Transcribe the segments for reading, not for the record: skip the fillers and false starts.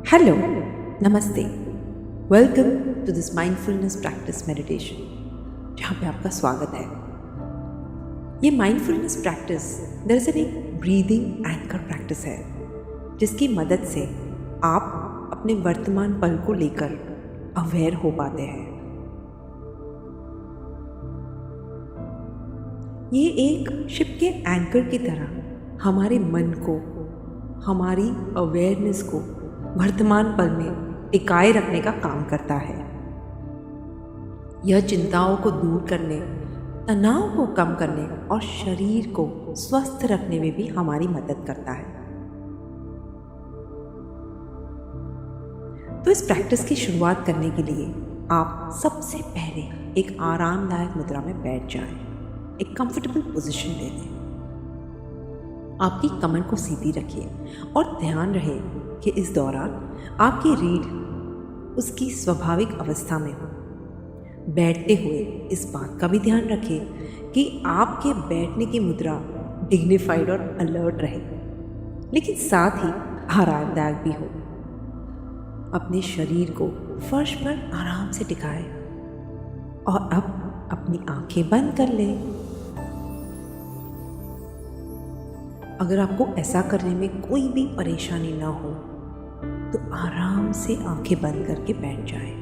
Hello, नमस्ते, welcome to this mindfulness practice meditation जहाँ पे आपका स्वागत है। ये माइंडफुलनेस प्रैक्टिस दरअसल एक ब्रीदिंग एंकर प्रैक्टिस है जिसकी मदद से आप अपने वर्तमान पल को लेकर अवेयर हो पाते हैं। ये एक शिप के एंकर की तरह हमारे मन को, हमारी अवेयरनेस को वर्तमान पल में टिकाए रखने का काम करता है। यह चिंताओं को दूर करने, तनाव को कम करने और शरीर को स्वस्थ रखने में भी हमारी मदद करता है। तो इस प्रैक्टिस की शुरुआत करने के लिए आप सबसे पहले एक आरामदायक मुद्रा में बैठ जाएं, एक कंफर्टेबल पोजीशन ले लें। आपकी कमर को सीधी रखिए और ध्यान रहे कि इस दौरान आपकी रीढ़ उसकी स्वाभाविक अवस्था में हो। बैठते हुए इस बात का भी ध्यान रखें कि आपके बैठने की मुद्रा डिग्निफाइड और अलर्ट रहे, लेकिन साथ ही आरामदायक भी हो। अपने शरीर को फर्श पर आराम से टिकाएं और अब अपनी आंखें बंद कर लें। अगर आपको ऐसा करने में कोई भी परेशानी ना हो तो आराम से आंखें बंद करके बैठ जाएं।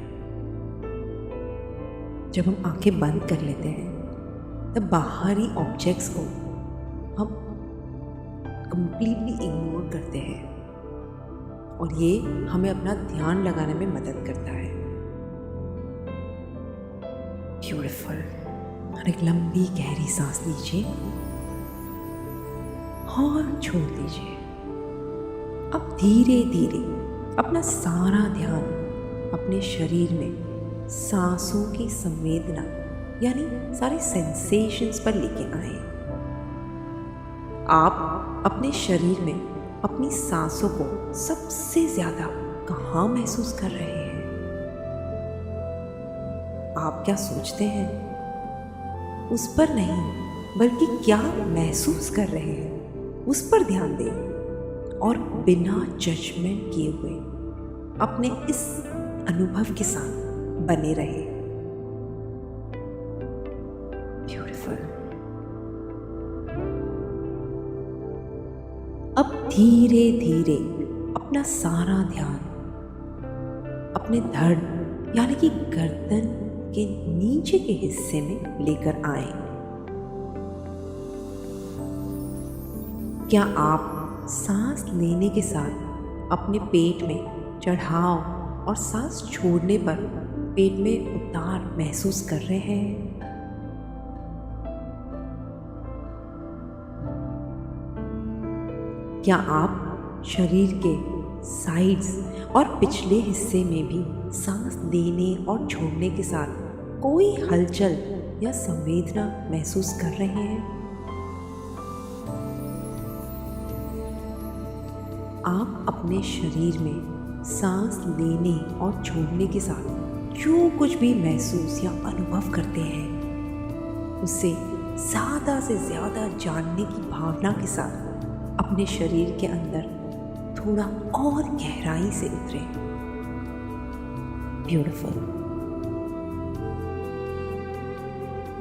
जब हम आंखें बंद कर लेते हैं तब बाहरी ऑब्जेक्ट्स को हम कंप्लीटली इग्नोर करते हैं और ये हमें अपना ध्यान लगाने में मदद करता है। ब्यूटीफुल। और एक लंबी गहरी सांस लीजिए और छोड़ दीजिए। अब धीरे धीरे अपना सारा ध्यान अपने शरीर में सांसों की संवेदना यानी सारे सेंसेशंस पर लेके आए। आप अपने शरीर में अपनी सांसों को सबसे ज्यादा कहाँ महसूस कर रहे हैं? आप क्या सोचते हैं उस पर नहीं, बल्कि क्या महसूस कर रहे हैं उस पर ध्यान दें और बिना जजमेंट किए हुए अपने इस अनुभव के साथ बने रहे। ब्यूटीफुल। अब धीरे धीरे अपना सारा ध्यान अपने धड़ यानी कि गर्दन के नीचे के हिस्से में लेकर आए। क्या आप सांस लेने के साथ अपने पेट में चढ़ाव और सांस छोड़ने पर पेट में उतार महसूस कर रहे हैं? क्या आप शरीर के साइड्स और पिछले हिस्से में भी सांस देने और छोड़ने के साथ कोई हलचल या संवेदना महसूस कर रहे हैं? आप अपने शरीर में सांस लेने और छोड़ने के साथ जो कुछ भी महसूस या अनुभव करते हैं उसे ज़्यादा से ज़्यादा जानने की भावना के साथ अपने शरीर के अंदर थोड़ा और गहराई से उतरे। ब्यूटीफुल।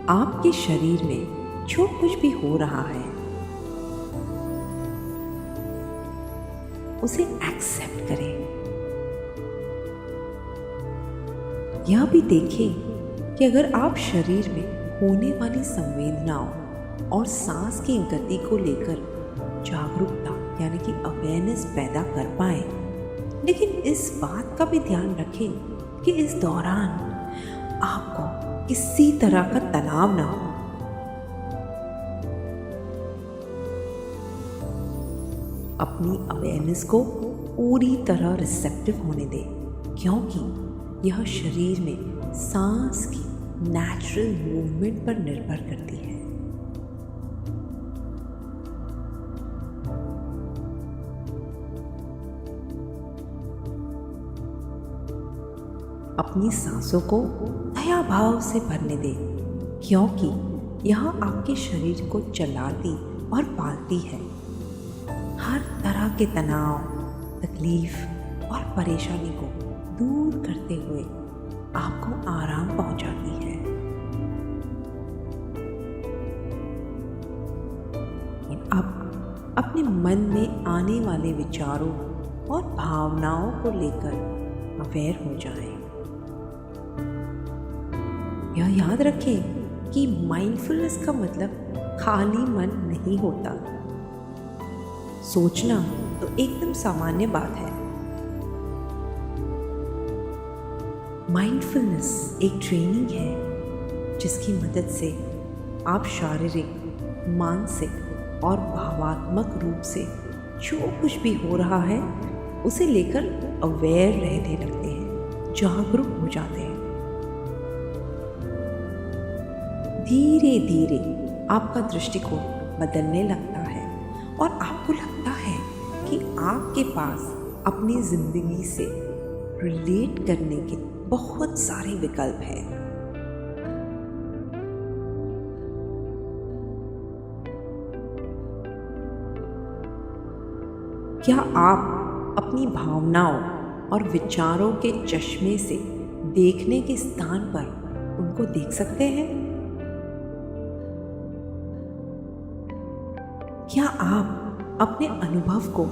आपके शरीर में जो कुछ भी हो रहा है उसे एक्सेप्ट करें। यह भी देखें कि अगर आप शरीर में होने वाली संवेदनाओं और सांस की गति को लेकर जागरूकता यानी कि अवेयरनेस पैदा कर पाए, लेकिन इस बात का भी ध्यान रखें कि इस दौरान आपको किसी तरह का तनाव ना हो। अपनी अवेयरनेस को पूरी तरह रिसेप्टिव होने दें, क्योंकि यह शरीर में सांस की नेचुरल मूवमेंट पर निर्भर करती है। अपनी सांसों को दया भाव से भरने दें, क्योंकि यह आपके शरीर को चलाती और पालती है। हर तरह के तनाव, तकलीफ और परेशानी को दूर करते हुए आपको आराम पहुंचाती है। और अब अपने मन में आने वाले विचारों और भावनाओं को लेकर अवेयर हो जाएं। यह याद रखें कि माइंडफुलनेस का मतलब खाली मन नहीं होता। सोचना तो एकदम सामान्य बात है। माइंडफुलनेस एक ट्रेनिंग है जिसकी मदद से आप शारीरिक, मानसिक और भावात्मक रूप से जो कुछ भी हो रहा है उसे लेकर अवेयर रहने लगते हैं, जागरूक हो जाते हैं। धीरे धीरे आपका दृष्टिकोण बदलने लगता है और आपको लगता है कि आपके पास अपनी जिंदगी से रिलेट करने के बहुत सारे विकल्प हैं। क्या आप अपनी भावनाओं और विचारों के चश्मे से देखने के स्थान पर उनको देख सकते हैं? क्या आप अपने अनुभव को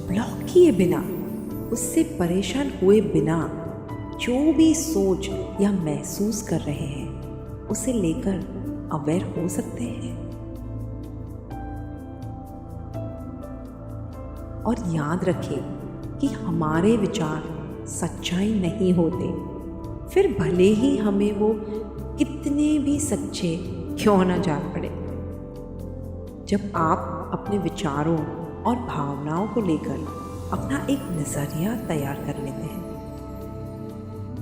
ब्लॉक किए बिना, उससे परेशान हुए बिना जो भी सोच या महसूस कर रहे हैं उसे लेकर अवेयर हो सकते हैं? और याद रखें कि हमारे विचार सच्चाई नहीं होते, फिर भले ही हमें वो कितने भी सच्चे क्यों ना जान पड़े। जब आप अपने विचारों और भावनाओं को लेकर अपना एक नज़रिया तैयार कर लेते हैं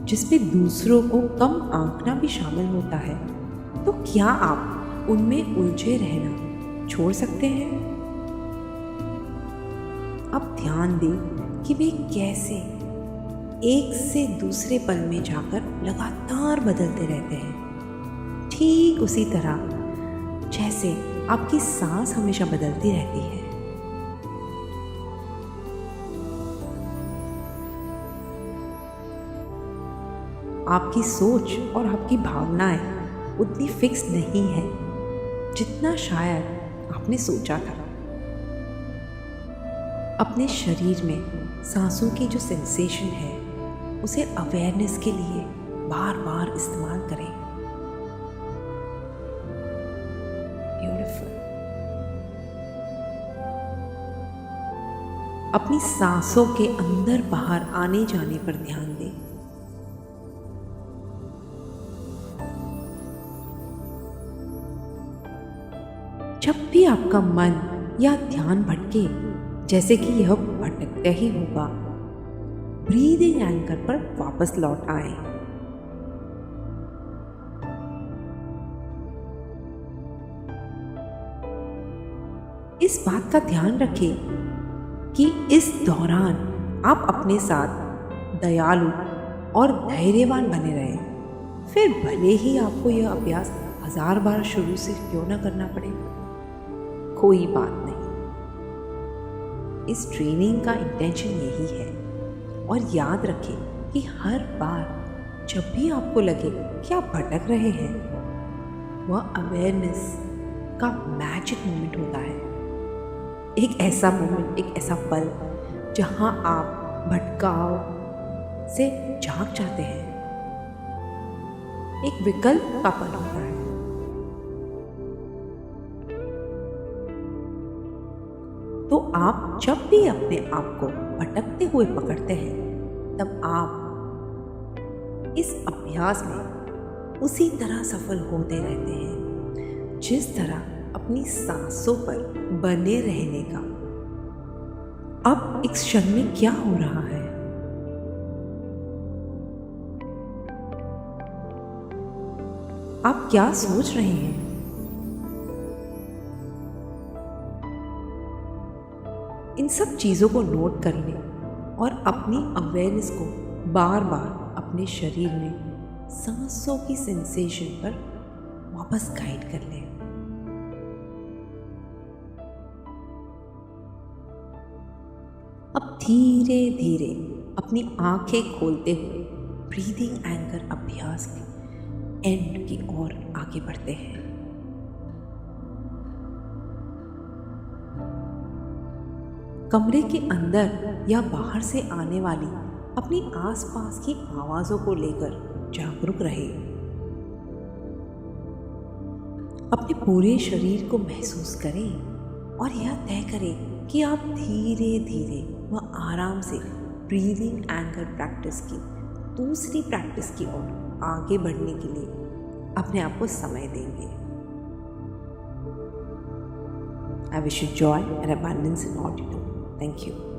जिसमें दूसरों को कम आंकना भी शामिल होता है, तो क्या आप उनमें उलझे रहना छोड़ सकते हैं? अब ध्यान दें कि वे कैसे एक से दूसरे पल में जाकर लगातार बदलते रहते हैं, ठीक उसी तरह जैसे आपकी सांस हमेशा बदलती रहती है। आपकी सोच और आपकी भावनाएं उतनी फिक्स नहीं है जितना शायद आपने सोचा था। अपने शरीर में सांसों की जो सेंसेशन है उसे अवेयरनेस के लिए बार बार इस्तेमाल करें। ब्यूटीफुल। अपनी सांसों के अंदर बाहर आने जाने पर ध्यान दें। जब भी आपका मन या ध्यान भटके, जैसे कि यह भटकता ही होगा, ब्रीदिंग एंकर पर वापस लौट आए। इस बात का ध्यान रखें कि इस दौरान आप अपने साथ दयालु और धैर्यवान बने रहें। फिर भले ही आपको यह अभ्यास 1000 बार शुरू से क्यों ना करना पड़े, कोई बात नहीं। इस ट्रेनिंग का इंटेंशन यही है। और याद रखें कि हर बार जब भी आपको लगे कि आप भटक रहे हैं, वह अवेयरनेस का मैजिक मोमेंट होता है। एक ऐसा मोमेंट, एक ऐसा पल जहां आप भटकाव से जाग जाते हैं। एक विकल्प का पल होता है। तो आप जब भी अपने आप को भटकते हुए पकड़ते हैं, तब आप इस अभ्यास में उसी तरह सफल होते रहते हैं जिस तरह अपनी सांसों पर बने रहने का। अब इस क्षण में क्या हो रहा है? आप क्या सोच रहे हैं? इन सब चीज़ों को नोट कर लें और अपनी अवेयरनेस को बार बार अपने शरीर में सांसों की सेंसेशन पर वापस गाइड कर लें। अब धीरे धीरे अपनी आंखें खोलते हुए ब्रीदिंग एंकर अभ्यास के एंड की ओर आगे बढ़ते हैं। कमरे के अंदर या बाहर से आने वाली अपनी आसपास की आवाजों को लेकर जागरूक रहे। अपने पूरे शरीर को महसूस करें और यह तय करें कि आप धीरे धीरे व आराम से ब्रीदिंग एंकर प्रैक्टिस की दूसरी प्रैक्टिस की ओर आगे बढ़ने के लिए अपने आप को समय देंगे। I wish you joy and abundance in all you do. Thank you.